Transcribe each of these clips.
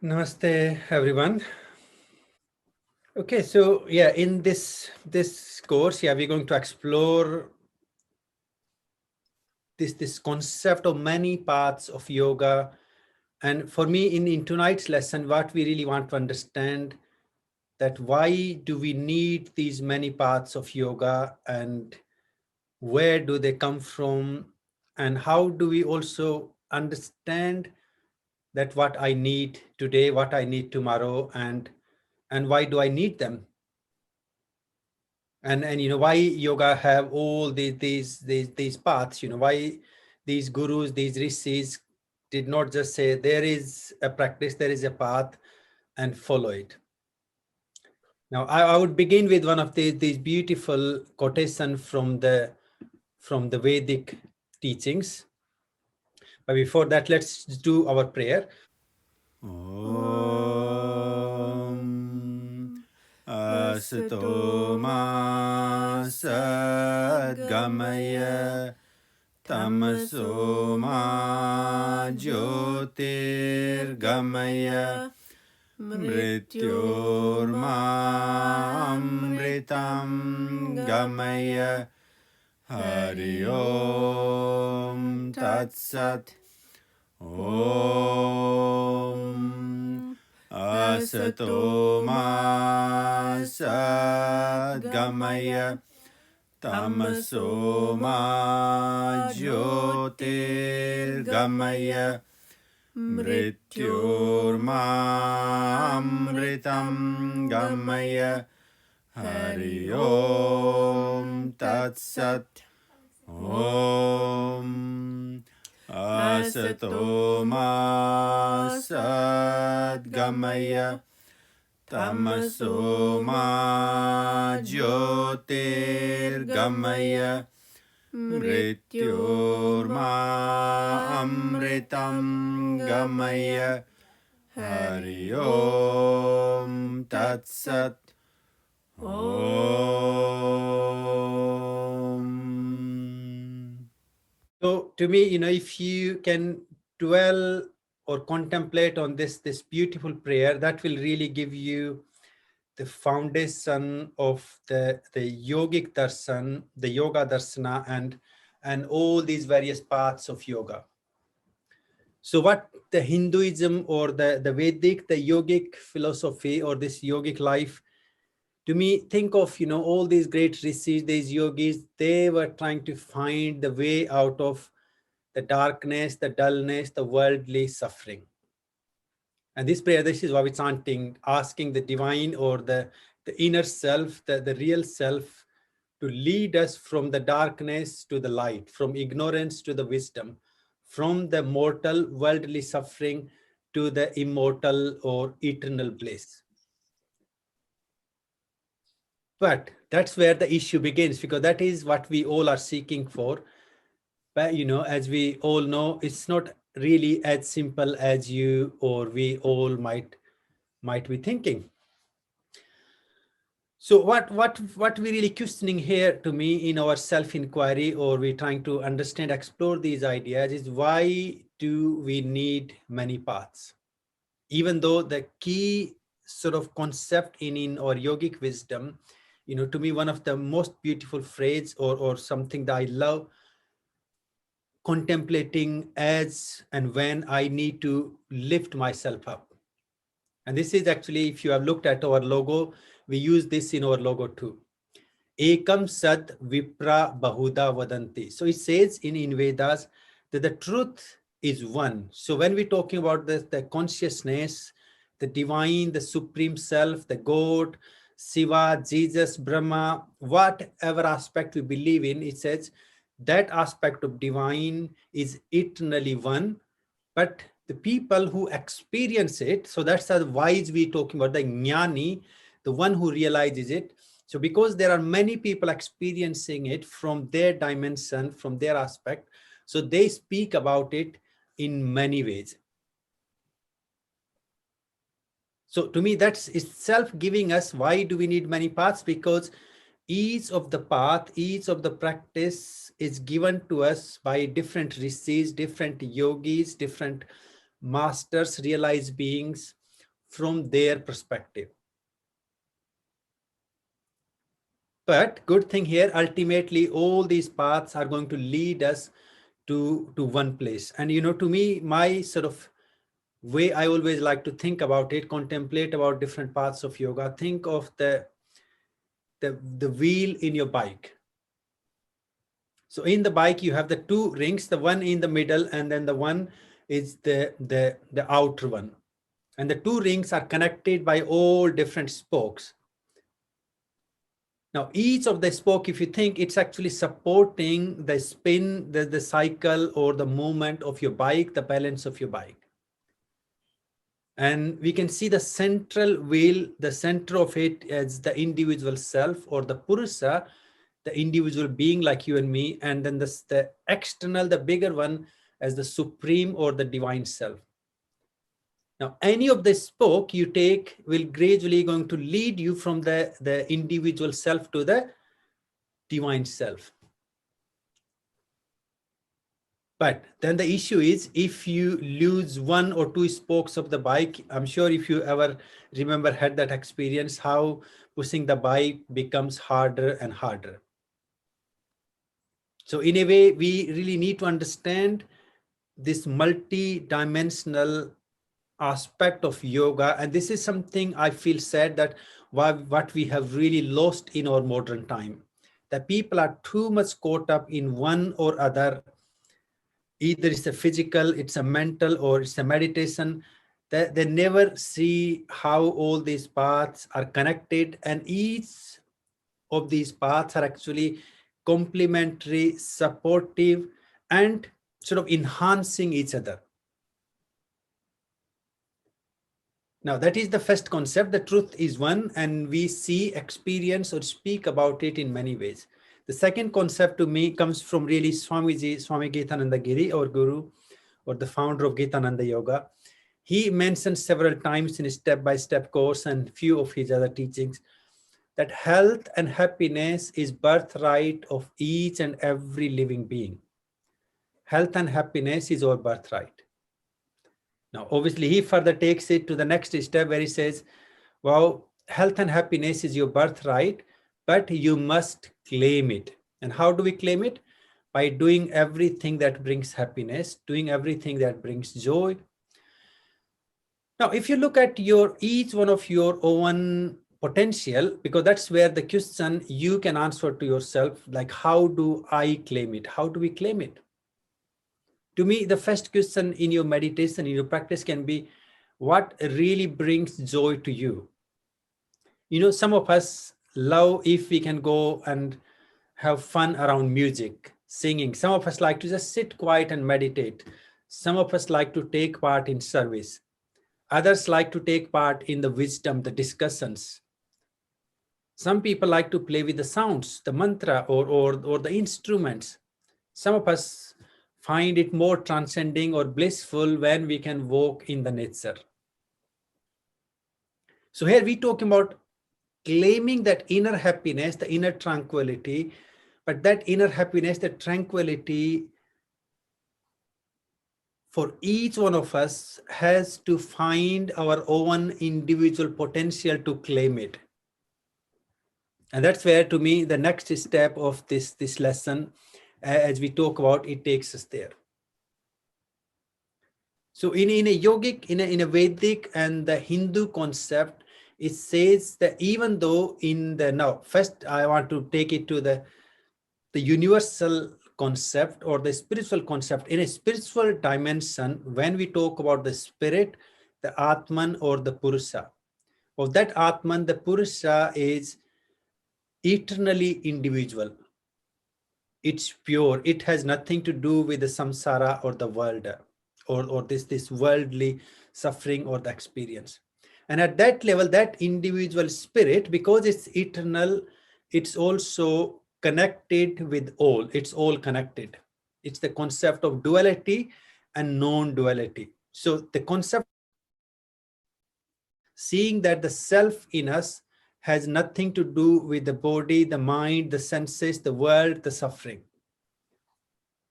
Namaste, everyone. Okay, so yeah, in this course, yeah, we're going to explore this concept of many paths of yoga. And for me, in tonight's lesson, what we really want to understand that why do we need these many paths of yoga, and where do they come from, and how do we also understand that what I need today, what I need tomorrow, and why do I need them? And why yoga have all these paths, why these gurus, these rishis did not just say there is a practice, there is a path, and follow it. Now I would begin with one of these beautiful quotation from the Vedic teachings, but before that, let's do our prayer. Om Asato Ma Sadgamaya Tamaso Ma Jyotirgamaya Mrityorma Amritam Gamaya Hari Om Tat Sat Om Asato Ma Sadgamaya Tamaso Ma Jyotirgamaya Mrityorma Amritam Gamaya Hari Om Tat Sat Om Asato Ma Sadgamaya Tamaso Ma Jyotirgamaya Mrityorma Amritam Gamaya Hari Om Tat Sat Om. So to me, if you can dwell or contemplate on this beautiful prayer, that will really give you the foundation of the yogic darshan, the yoga darshana, and all these various paths of yoga. So what the Hinduism or the Vedic, the yogic philosophy or this yogic life, to me, think of, all these great rishis, these yogis, they were trying to find the way out of the darkness, the dullness, the worldly suffering. And this prayer, this is what we're chanting, asking the divine or the inner self, the real self, to lead us from the darkness to the light, from ignorance to the wisdom, from the mortal worldly suffering to the immortal or eternal bliss. But that's where the issue begins, because that is what we all are seeking for. But as we all know, it's not really as simple as you or we all might be thinking. So what we really questioning here, to me, in our self-inquiry, or we trying to understand, explore these ideas, is why do we need many paths? Even though the key sort of concept in our yogic wisdom, to me, one of the most beautiful phrase or something that I love contemplating as and when I need to lift myself up. And this is actually, if you have looked at our logo, we use this in our logo too. Ekam Sat Vipra Bahuda Vadanti. So it says in Vedas that the truth is one. So when we're talking about the consciousness, the divine, the supreme self, the God, Shiva, Jesus, Brahma, whatever aspect we believe in, it says that aspect of divine is eternally one. But the people who experience it, so that's the wise we talking about, the jnani, the one who realizes it. So because there are many people experiencing it from their dimension, from their aspect, so they speak about it in many ways. So to me, that's itself giving us why do we need many paths, because each of the path, each of the practice is given to us by different rishis, different yogis, different masters, realized beings. from their perspective. But good thing here, ultimately, all these paths are going to lead us to one place. And, to me, my sort of way I always like to think about it, contemplate about different paths of yoga, think of the wheel in your bike. So in the bike, you have the two rings, the one in the middle, and then the one is the outer one. And the two rings are connected by all different spokes. Now, each of the spoke, if you think, it's actually supporting the spin, the cycle or the movement of your bike, the balance of your bike. And we can see the central wheel, the center of it as the individual self or the Purusha, the individual being like you and me, and then the external, the bigger one as the supreme or the divine self. Now, any of the spoke you take will gradually going to lead you from the individual self to the divine self. But then the issue is, if you lose one or two spokes of the bike, I'm sure if you ever remember had that experience, how pushing the bike becomes harder and harder. So in a way, we really need to understand this multi-dimensional aspect of yoga. And this is something I feel sad that what we have really lost in our modern time, that people are too much caught up in one or other. Either it's a physical, it's a mental, or it's a meditation. They never see how all these paths are connected, and each of these paths are actually complementary, supportive, and sort of enhancing each other. Now, that is the first concept. The truth is one, and we see, experience, or speak about it in many ways. The second concept to me comes from really Swamiji, Swami Geetananda Giri, our guru, or the founder of Geetananda Yoga. He mentioned several times in his step-by-step course and few of his other teachings that health and happiness is birthright of each and every living being. Health and happiness is our birthright. Now, obviously, he further takes it to the next step where he says, well, health and happiness is your birthright, but you must claim it. And how do we claim it? By doing everything that brings happiness, doing everything that brings joy. Now, if you look at each one of your own potential, because that's where the question you can answer to yourself, like, how do I claim it? How do we claim it? To me, the first question in your meditation, in your practice can be, what really brings joy to you? Some of us love if we can go and have fun around music, singing. Some of us like to just sit quiet and meditate. Some of us like to take part in service. Others like to take part in the wisdom, the discussions. Some people like to play with the sounds, the mantra or the instruments. Some of us find it more transcending or blissful when we can walk in the nature. So here we talk about claiming that inner happiness, the inner tranquility, but that inner happiness, the tranquility for each one of us has to find our own individual potential to claim it. And that's where, to me, the next step of this lesson, as we talk about, it takes us there. So in a yogic, in a Vedic and the Hindu concept, it says that even though now, first I want to take it to the universal concept or the spiritual concept. In a spiritual dimension, when we talk about the spirit, the Atman or the Purusha, of that Atman, the Purusha is eternally individual. It's pure. It has nothing to do with the samsara or the world or this worldly suffering or the experience. And at that level, that individual spirit, because it's eternal, it's also connected with all. It's all connected. It's the concept of duality and non-duality. So the concept, seeing that the self in us has nothing to do with the body, the mind, the senses, the world, the suffering.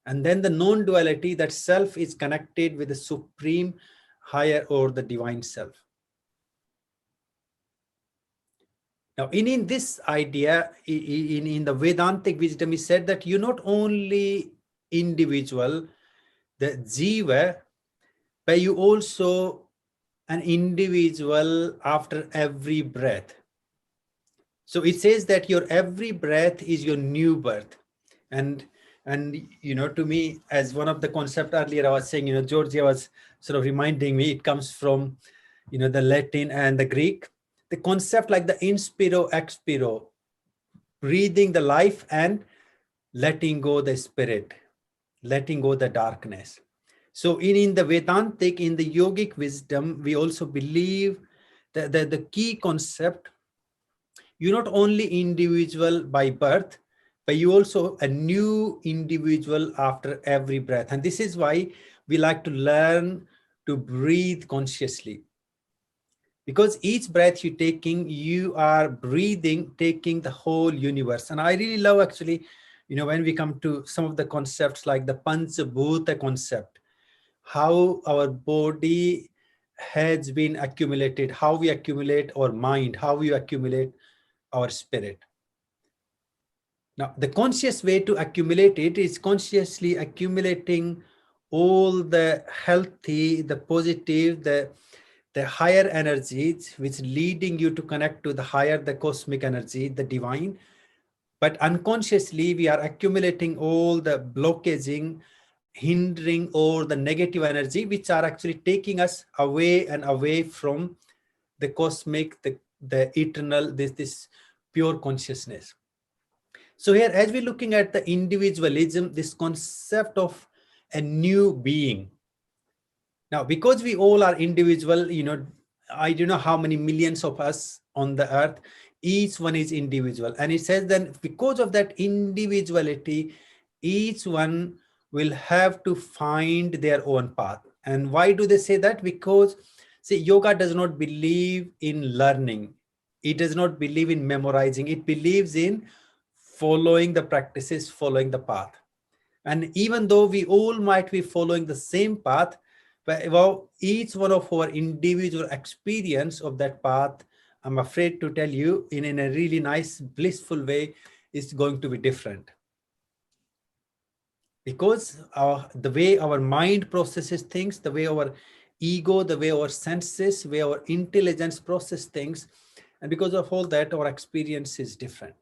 And then the non-duality, that self is connected with the supreme higher or the divine self. Now, in this idea, in the Vedantic wisdom, is said that you're not only individual, the jiva, but you also an individual after every breath. So it says that your every breath is your new birth. And to me, as one of the concept earlier, I was saying, Georgia was sort of reminding me, it comes from, the Latin and the Greek. The concept like the inspiro, expiro, breathing the life and letting go the spirit, letting go the darkness. So in the Vedantic, in the yogic wisdom, we also believe that the key concept, you're not only individual by birth, but you also a new individual after every breath. And this is why we like to learn to breathe consciously. Because each breath you're taking, you are breathing, taking the whole universe. And I really love actually, when we come to some of the concepts like the Panchabhuta concept, how our body has been accumulated, how we accumulate our mind, how we accumulate our spirit. Now, the conscious way to accumulate it is consciously accumulating all the healthy, the positive, the higher energies, which leading you to connect to the higher, the cosmic energy, the divine. But unconsciously, we are accumulating all the blockaging, hindering all the negative energy, which are actually taking us away and away from the cosmic, the eternal, this pure consciousness. So here, as we're looking at the individualism, this concept of a new being. Now, because we all are individual, I don't know how many millions of us on the earth, each one is individual. And it says that because of that individuality, each one will have to find their own path. And why do they say that? Because, see, yoga does not believe in learning. It does not believe in memorizing. It believes in following the practices, following the path. And even though we all might be following the same path, but well, each one of our individual experience of that path, I'm afraid to tell you, in a really nice, blissful way, is going to be different. Because the way our mind processes things, the way our ego, the way our senses, the way our intelligence process things, and because of all that, our experience is different.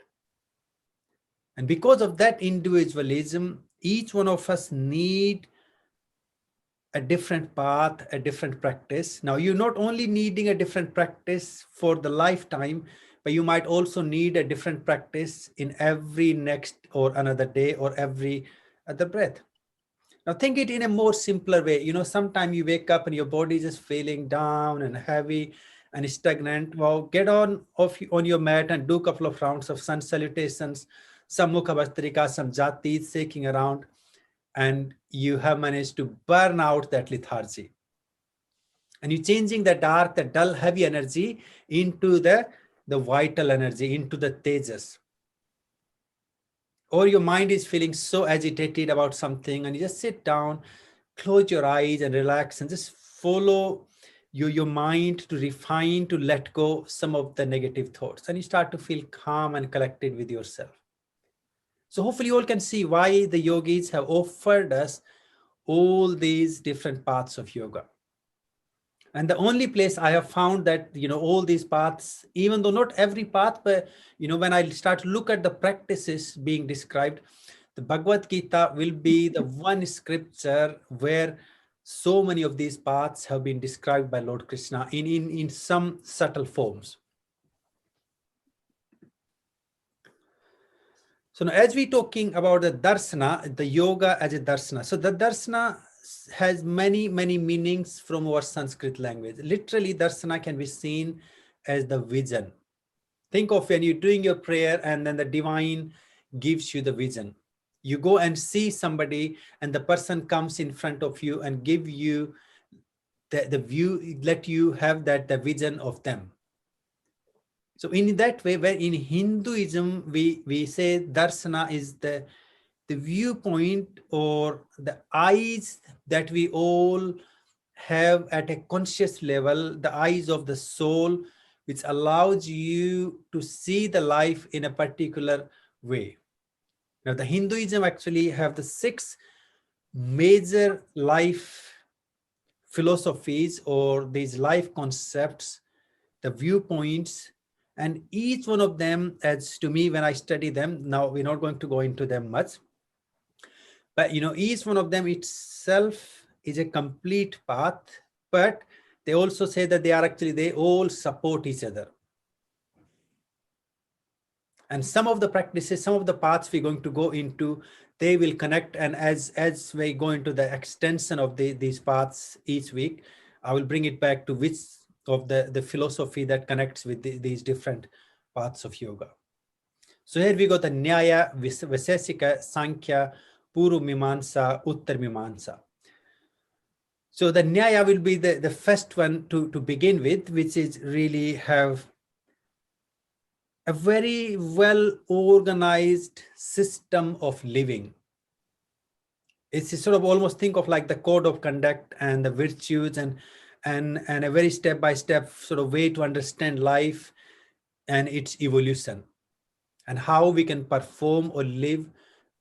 And because of that individualism, each one of us need a different path, a different practice. Now, you're not only needing a different practice for the lifetime, but you might also need a different practice in every next or another day or every other breath. Now, think it in a more simpler way. Sometimes you wake up and your body is just feeling down and heavy and stagnant. Well, get on your mat and do a couple of rounds of sun salutations, some mukha bhastrika, some jatis, shaking around, and you have managed to burn out that lethargy. And you're changing the dark, the dull, heavy energy into the vital energy, into the tejas. Or your mind is feeling so agitated about something, and you just sit down, close your eyes and relax and just follow your mind to refine, to let go some of the negative thoughts. And you start to feel calm and collected with yourself. So hopefully you all can see why the yogis have offered us all these different paths of yoga. And the only place I have found that, all these paths, even though not every path, but, when I start to look at the practices being described, the Bhagavad Gita will be the one scripture where so many of these paths have been described by Lord Krishna in some subtle forms. So now, as we're talking about the darsana, the yoga as a darsana. So the darsana has many, many meanings from our Sanskrit language. Literally, darsana can be seen as the vision. Think of when you're doing your prayer and then the divine gives you the vision. You go and see somebody and the person comes in front of you and give you the view, let you have the vision of them. So in that way, where in Hinduism, we say darsana is the viewpoint or the eyes that we all have at a conscious level, the eyes of the soul, which allows you to see the life in a particular way. Now, the Hinduism actually have the 6 major life philosophies or these life concepts, the viewpoints, and each one of them, as to me, when I study them, now we're not going to go into them much, but each one of them itself is a complete path, but they also say that they all support each other. And some of the practices, some of the paths we're going to go into, they will connect. And as we go into the extension of these paths each week, I will bring it back to which of the philosophy that connects with these different paths of yoga. So here we got the Nyaya, Vaisesika, Sankhya, Puru Mimamsa, Uttar Mimamsa. So the Nyaya will be the first one to begin with, which is really have a very well organized system of living. It's sort of almost think of like the code of conduct and the virtues and a very step-by-step sort of way to understand life and its evolution and how we can perform or live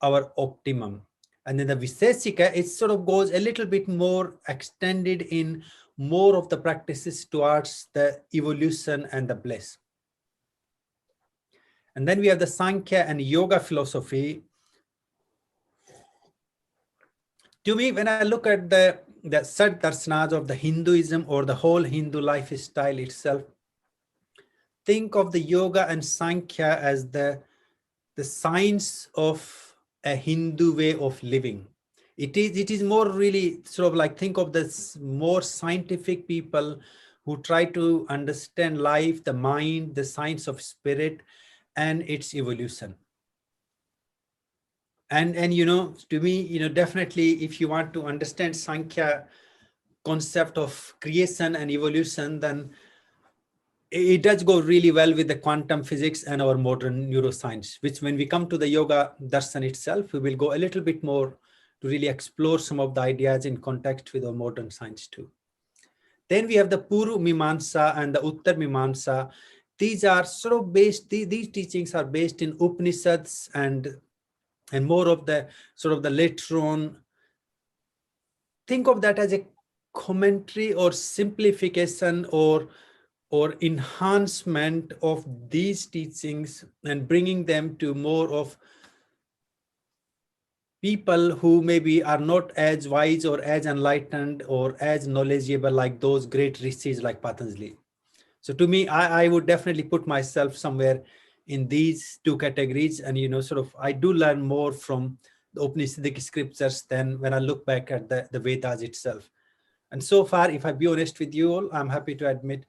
our optimum. And then the Visesika, it sort of goes a little bit more extended in more of the practices towards the evolution and the bliss. And then we have the Sankhya and Yoga philosophy. To me, when I look at the Sat Darsanas of the Hinduism or the whole Hindu lifestyle itself, think of the Yoga and Sankhya as the science of a Hindu way of living. It is more really sort of like think of this more scientific people who try to understand life, the mind, the science of spirit, and its evolution. And to me, definitely if you want to understand Sankhya concept of creation and evolution, then it does go really well with the quantum physics and our modern neuroscience, which when we come to the yoga darshan itself, we will go a little bit more to really explore some of the ideas in context with our modern science too. Then we have the Puru Mimamsa and the Uttar Mimamsa. These are sort of based, these teachings are based in Upanishads and more of the sort of the later on. Think of that as a commentary or simplification or enhancement of these teachings and bringing them to more of people who maybe are not as wise or as enlightened or as knowledgeable like those great rishis like Patanjali. So to me, I would definitely put myself somewhere in these 2 categories. And, sort of, I do learn more from the Upanishadic scriptures than when I look back at the Vedas itself. And so far, if I be honest with you all, I'm happy to admit,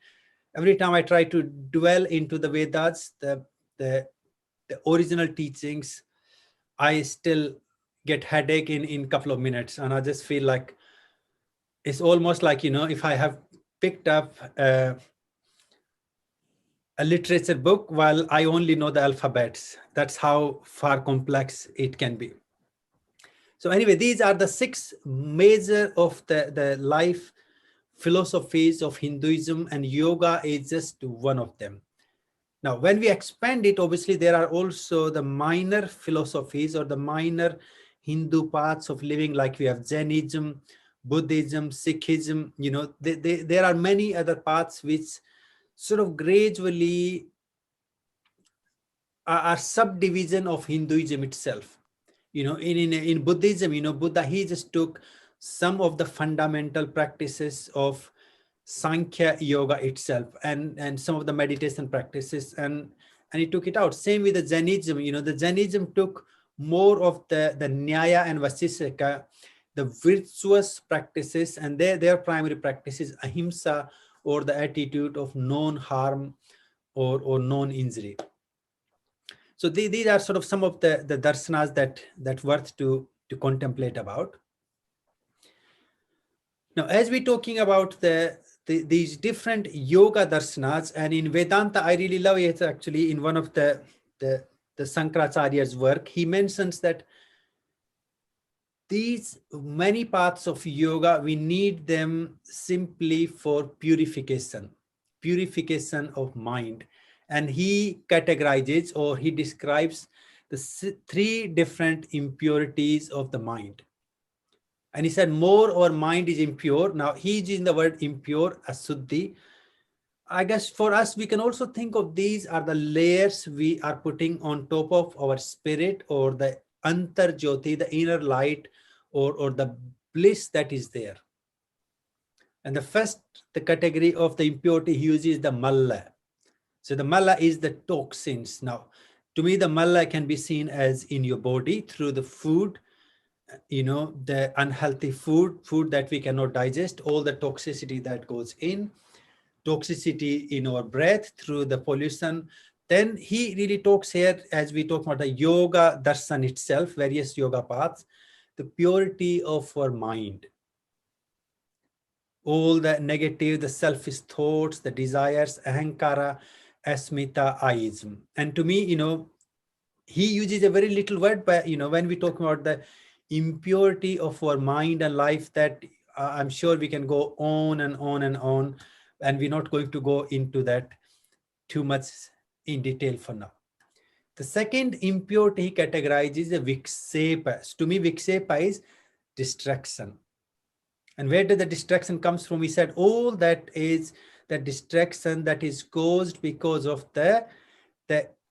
every time I try to dwell into the Vedas, the original teachings, I still get headache in couple of minutes. And I just feel like it's almost like, if I have picked up a literature book while I only know the alphabets. That's how far complex it can be. So anyway, these are the 6 major of the life philosophies of Hinduism, and yoga is just one of them. Now, when we expand it, obviously there are also the minor philosophies or the minor Hindu paths of living, like we have Jainism, Buddhism, Sikhism. There are many other paths which sort of gradually are subdivision of Hinduism itself. In Buddhism, Buddha, he just took some of the fundamental practices of Sankhya yoga itself and some of the meditation practices and he took it out. Same with the Jainism, the Jainism took more of the Nyaya and Vasisika, the virtuous practices, and their primary practices, ahimsa, or the attitude of non-harm or non-injury. So these are sort of some of the darsanas that worth to contemplate about. Now, as we're talking about these different yoga darsanas, and in Vedanta, I really love it actually in one of the Sankaracharya's work, he mentions that these many parts of yoga, we need them simply for purification. purification of mind. And he categorizes, or he describes, the three different impurities of the mind. And he said more our mind is impure. Now he is using the word impure, asuddhi. I guess for us, we can also think of these are the layers we are putting on top of our spirit, or the antar jyoti, the inner light, or the bliss that is there. And the first, the category of the impurity he uses the malla. So the malla is the toxins. Now, to me, the malla can be seen as in your body through the food, the unhealthy food that we cannot digest, all the toxicity that goes in, toxicity in our breath through the pollution. Then he really talks here, as we talk about the yoga darshan itself, various yoga paths, the purity of our mind, all the negative, the selfish thoughts, the desires, ahankara, asmita, aism. And to me, he uses a very little word, but when we talk about the impurity of our mind and life, that I'm sure we can go on and on and on, and we're not going to go into that too much in detail for now. The second impurity he categorizes the viksepa. To me, viksepa is distraction. And where did the distraction comes from? He said all that is the distraction that is caused because of the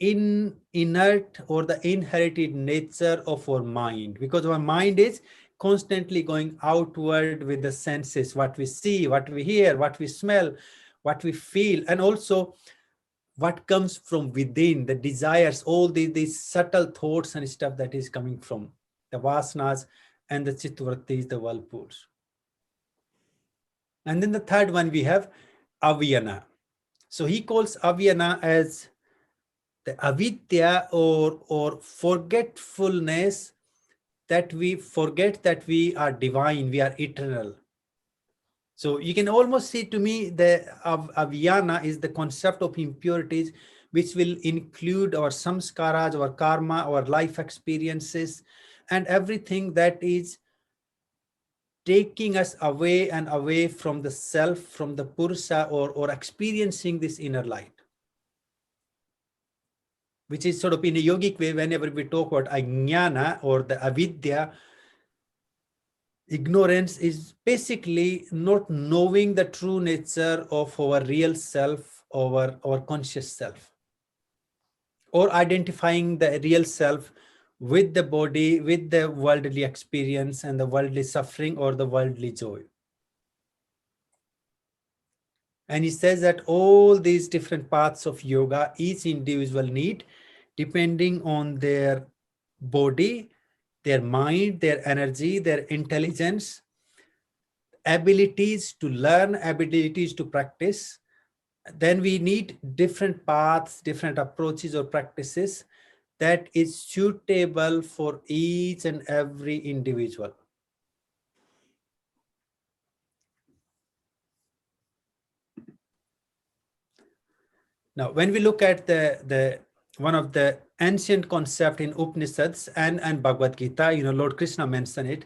inert or the inherited nature of our mind, because our mind is constantly going outward with the senses, what we see, what we hear, what we smell, what we feel, and also what comes from within, the desires, all these subtle thoughts and stuff that is coming from the vasanas and the chitvrittis, the whirlpools. And then the third one we have avyana. So he calls avyana as the avidya, or forgetfulness, that we forget that we are divine, we are eternal. So you can almost see, to me, the avyana is the concept of impurities, which will include our samskaras, our karma, our life experiences, and everything that is taking us away and away from the self, from the purusha, or experiencing this inner light, which is sort of in a yogic way. Whenever we talk about ajnana or the avidya, ignorance is basically not knowing the true nature of our real self, our conscious self, or identifying the real self with the body, with the worldly experience and the worldly suffering or the worldly joy. And he says that all these different paths of yoga, each individual need, depending on their body, their mind, their energy, their intelligence, abilities to learn, abilities to practice. Then we need different paths, different approaches or practices that is suitable for each and every individual. Now, when we look at the one of the ancient concept in Upanishads and Bhagavad Gita, Lord Krishna mentioned it.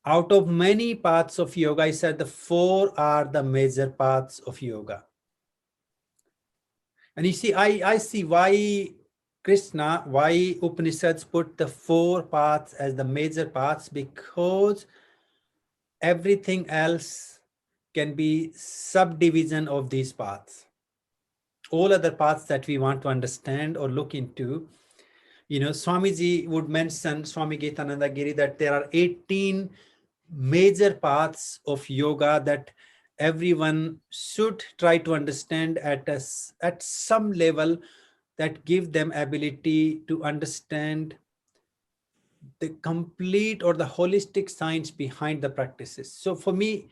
Out of many paths of yoga, he said the four are the major paths of yoga. And you see, I see why Upanishads put the four paths as the major paths, because everything else can be subdivision of these paths. All other paths that we want to understand or look into, Swamiji would mention, Swami Getananda Giri, that there are 18 major paths of yoga that everyone should try to understand at some level, that give them ability to understand the complete or the holistic science behind the practices. So for me,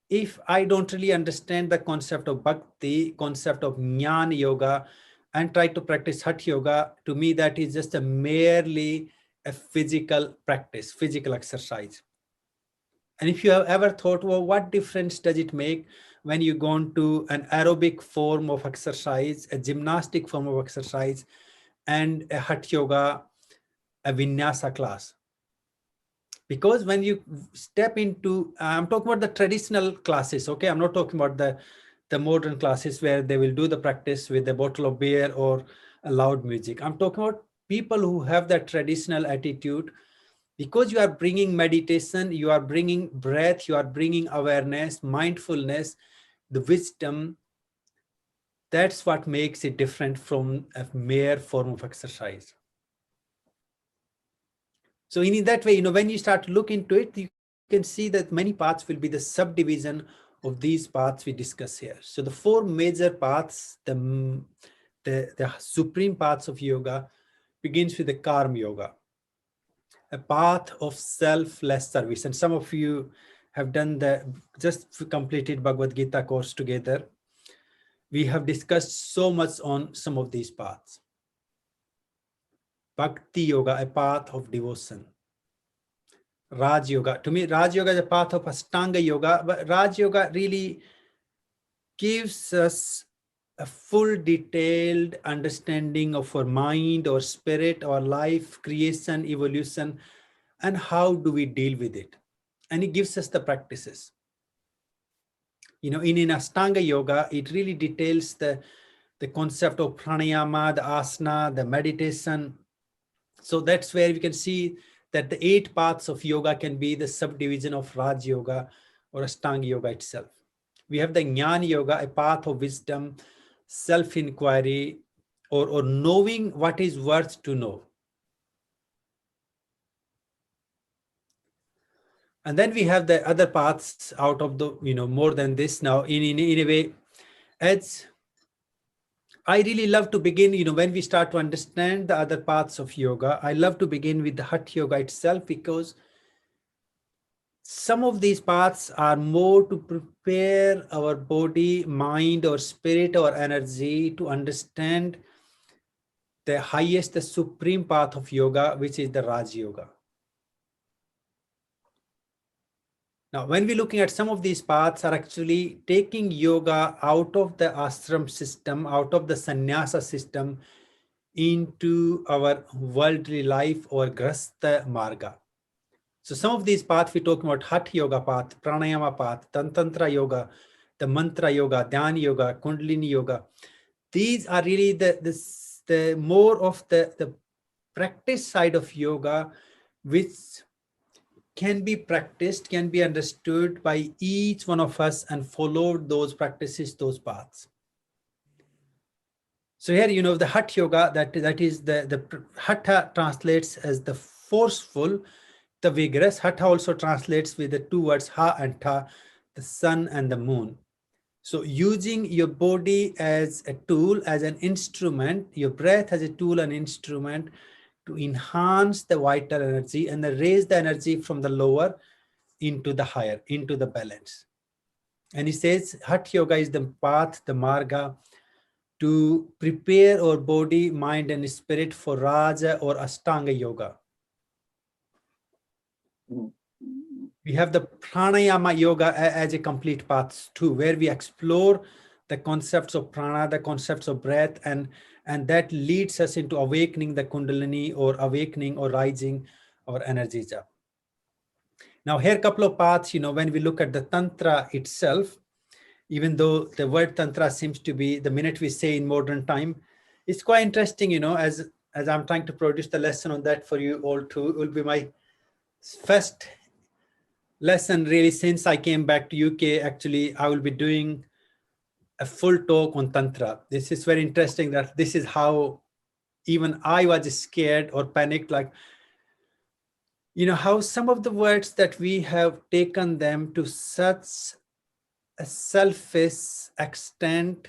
if I don't really understand the concept of bhakti, concept of jnana yoga, and try to practice hatha yoga, to me that is just merely a physical practice, physical exercise. And if you have ever thought, well, what difference does it make when you go into an aerobic form of exercise, a gymnastic form of exercise, and a hatha yoga, a vinyasa class? Because when you step into, I'm talking about the traditional classes, okay? I'm not talking about the the modern classes where they will do the practice with a bottle of beer or a loud music. I'm talking about people who have that traditional attitude, because you are bringing meditation, you are bringing breath, you are bringing awareness, mindfulness, the wisdom. That's what makes it different from a mere form of exercise. So in that way, when you start to look into it, you can see that many paths will be the subdivision of these paths we discuss here. So the four major paths, the supreme paths of yoga begins with the karma yoga, a path of selfless service. And some of you have done just completed Bhagavad Gita course together. We have discussed so much on some of these paths. Bhakti yoga, a path of devotion. Raj Yoga. To me, Raj Yoga is a path of Ashtanga Yoga, but Raj Yoga really gives us a full detailed understanding of our mind, our spirit, our life, creation, evolution, and how do we deal with it. And it gives us the practices. In Ashtanga Yoga, it really details the concept of pranayama, the asana, the meditation. So that's where we can see that the 8 paths of yoga can be the subdivision of Raj Yoga or Ashtanga Yoga itself. We have the Jnana Yoga, a path of wisdom, self-inquiry, or knowing what is worth to know. And then we have the other paths out of the, more than this now in a way. As I really love to begin, when we start to understand the other paths of yoga, I love to begin with the Hatha Yoga itself, because some of these paths are more to prepare our body, mind, or spirit, or energy to understand the highest, the supreme path of yoga, which is the Raj Yoga. Now, when we're looking at some of these paths are actually taking yoga out of the ashram system, out of the sannyasa system, into our worldly life or grasta marga. So some of these paths we talk about: Hatha Yoga path, Pranayama path, Tantra Yoga, the Mantra Yoga, Dhyana Yoga, Kundalini Yoga. These are really the more of the practice side of yoga, which can be practiced, can be understood by each one of us and followed those practices, those paths. So here, the Hatha Yoga, that is the Hatha translates as the forceful, the vigorous. Hatha also translates with the 2 words Ha and Ta, the sun and the moon. So using your body as a tool, as an instrument, your breath as a tool and instrument to enhance the vital energy and raise the energy from the lower into the higher, into the balance. And he says Hatha Yoga is the path, the marga, to prepare our body, mind, and spirit for Raja or Ashtanga Yoga. We have the Pranayama Yoga as a complete path too, where we explore the concepts of prana, the concepts of breath, and that leads us into awakening the Kundalini, or awakening or rising our energies up. Now here a couple of paths, when we look at the Tantra itself, even though the word Tantra seems to be, the minute we say in modern time, it's quite interesting, as I'm trying to produce the lesson on that for you all too. It will be my first lesson really since I came back to UK. Actually, I will be doing a full talk on Tantra. This is very interesting that this is how even I was scared or panicked, like, how some of the words that we have taken them to such a selfish extent.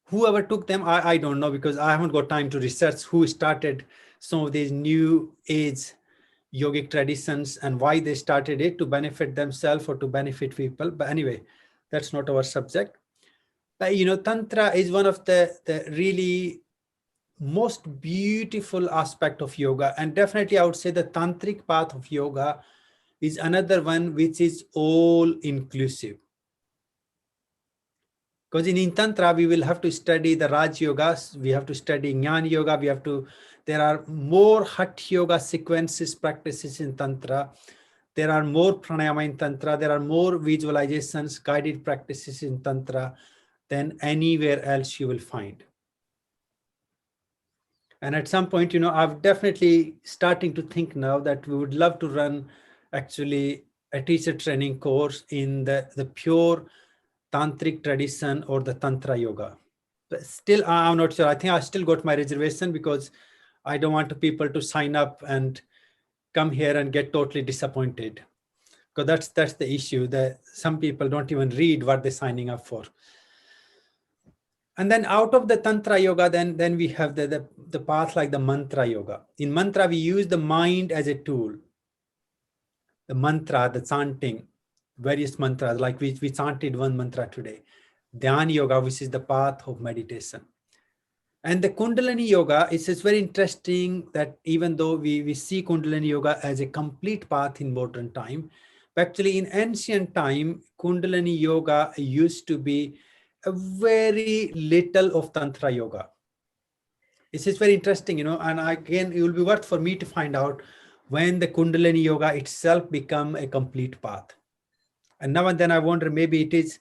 Whoever took them, I don't know, because I haven't got time to research who started some of these new age yogic traditions and why they started it, to benefit themselves or to benefit people. But anyway, that's not our subject. But Tantra is one of the really most beautiful aspect of yoga. And definitely I would say the tantric path of yoga is another one which is all inclusive. Because in Tantra, we will have to study the Raj Yogas, we have to study Jnana Yoga, there are more Hatha Yoga sequences, practices in Tantra. there are more pranayama in Tantra, there are more visualizations, guided practices in Tantra than anywhere else you will find. And at some point, I've definitely starting to think now that we would love to run actually a teacher training course in the pure tantric tradition or the Tantra yoga. But still, I'm not sure. I think I still got my reservation because I don't want people to sign up and come here and get totally disappointed. Because that's the issue, that some people don't even read what they're signing up for. And then out of the Tantra yoga, then we have the path like the mantra yoga. In mantra, we use the mind as a tool. The mantra, the chanting, various mantras, like we chanted one mantra today. Dhyana yoga, which is the path of meditation. And the Kundalini yoga is very interesting that even though we see Kundalini yoga as a complete path in modern time, but actually in ancient time, Kundalini yoga used to be a very little of Tantra yoga. This is very interesting, and again, it will be worth for me to find out when the Kundalini yoga itself become a complete path. And now and then I wonder, maybe it is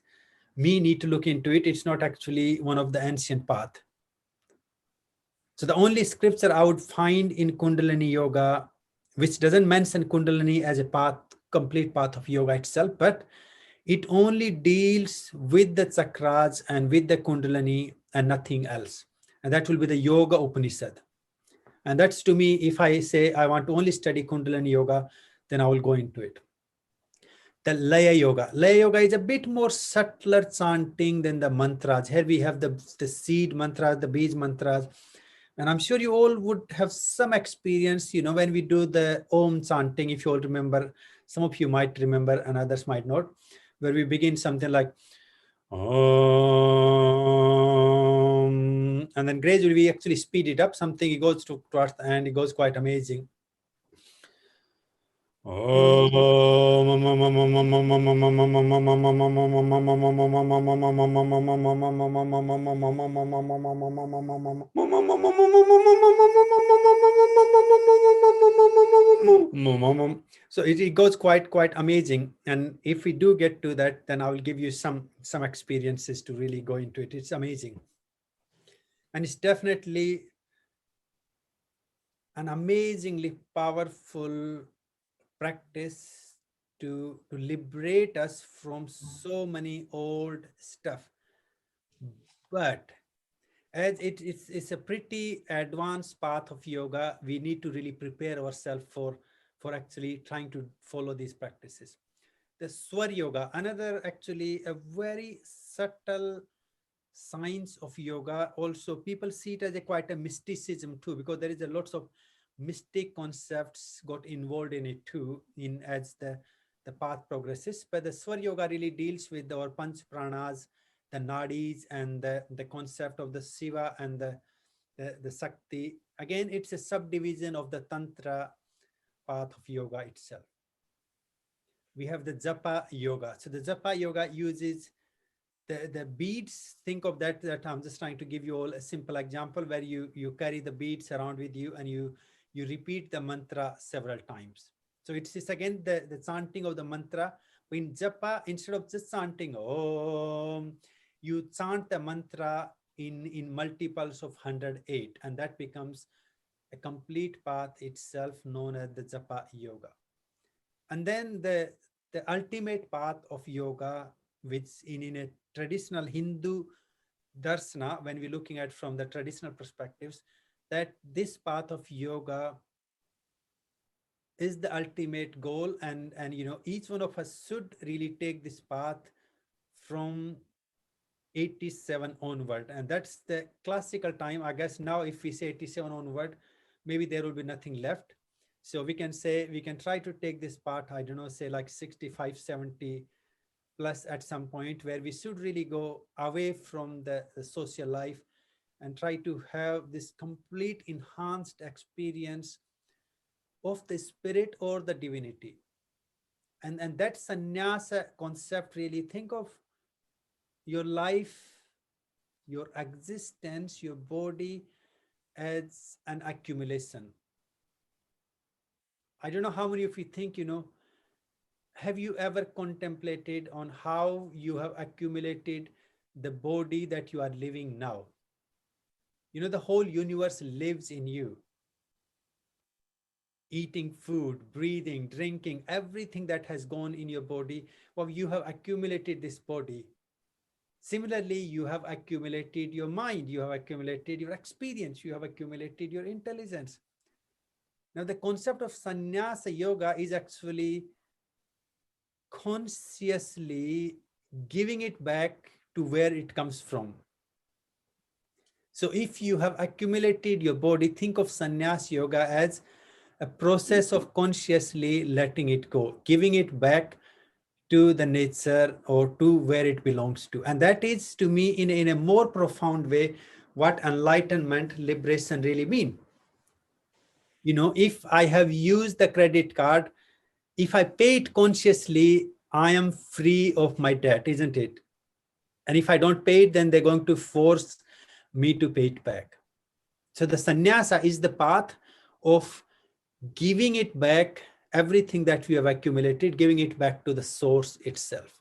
me need to look into it. It's not actually one of the ancient path. So the only scripture I would find in Kundalini yoga, which doesn't mention Kundalini as a path, complete path of yoga itself, but it only deals with the chakras and with the Kundalini and nothing else. And that will be the Yoga Upanishad. And that's, to me, if I say I want to only study Kundalini yoga, then I will go into it. The Laya yoga. Laya yoga is a bit more subtler chanting than the mantras. Here we have the seed mantras, the beej mantras. And I'm sure you all would have some experience, when we do the Om chanting, if you all remember, some of you might remember and others might not, where we begin something like Om, and then gradually we actually speed it up, something it goes towards the end, it goes quite amazing. So it goes quite amazing. And if we do get to that, then I will give you some experiences to really go into it. It's amazing. And it's definitely an amazingly powerful practice to liberate us from so many old stuff. But as it's a pretty advanced path of yoga, we need to really prepare ourselves for actually trying to follow these practices. The Swar Yoga, another actually a very subtle science of yoga. Also, people see it as quite a mysticism too, because there is a lots of mystic concepts got involved in it too, in as the path progresses. But the Swar Yoga really deals with our panch pranas, the nadis, and the concept of the Shiva and the Sakti. Again, it's a subdivision of the Tantra path of yoga itself. We have the Japa Yoga. So the Japa Yoga uses the beads. Think of that I'm just trying to give you all a simple example where you carry the beads around with you and you repeat the mantra several times. So it's again the chanting of the mantra. In Japa, instead of just chanting Om, you chant the mantra in multiples of 108, and that becomes a complete path itself, known as the Japa Yoga. And then the ultimate path of yoga, which in a traditional Hindu Darshana, when we're looking at from the traditional perspectives, that this path of yoga is the ultimate goal, and each one of us should really take this path from 87 onward, and that's the classical time. I guess now if we say 87 onward, maybe there will be nothing left. So we can say we can try to take this part, I don't know, say like 65, 70 plus at some point, where we should really go away from the social life and try to have this complete enhanced experience of the spirit or the divinity. And that sannyasa concept, really think of your life, your existence, your body as an accumulation. I don't know how many of you think, have you ever contemplated on how you have accumulated the body that you are living now? You know, the whole universe lives in you. Eating food, breathing, drinking, everything that has gone in your body, well, you have accumulated this body. Similarly, you have accumulated your mind, you have accumulated your experience, you have accumulated your intelligence. Now, the concept of sannyasa yoga is actually consciously giving it back to where it comes from. So if you have accumulated your body, think of sannyas yoga as a process of consciously letting it go, giving it back to the nature or to where it belongs to. And that is, to me, in a more profound way, what enlightenment, liberation really mean. You know, if I have used the credit card, if I pay it consciously, I am free of my debt, isn't it? And if I don't pay it, then they're going to force me to pay it back. So the sannyasa is the path of giving it back, everything that we have accumulated, giving it back to the source itself.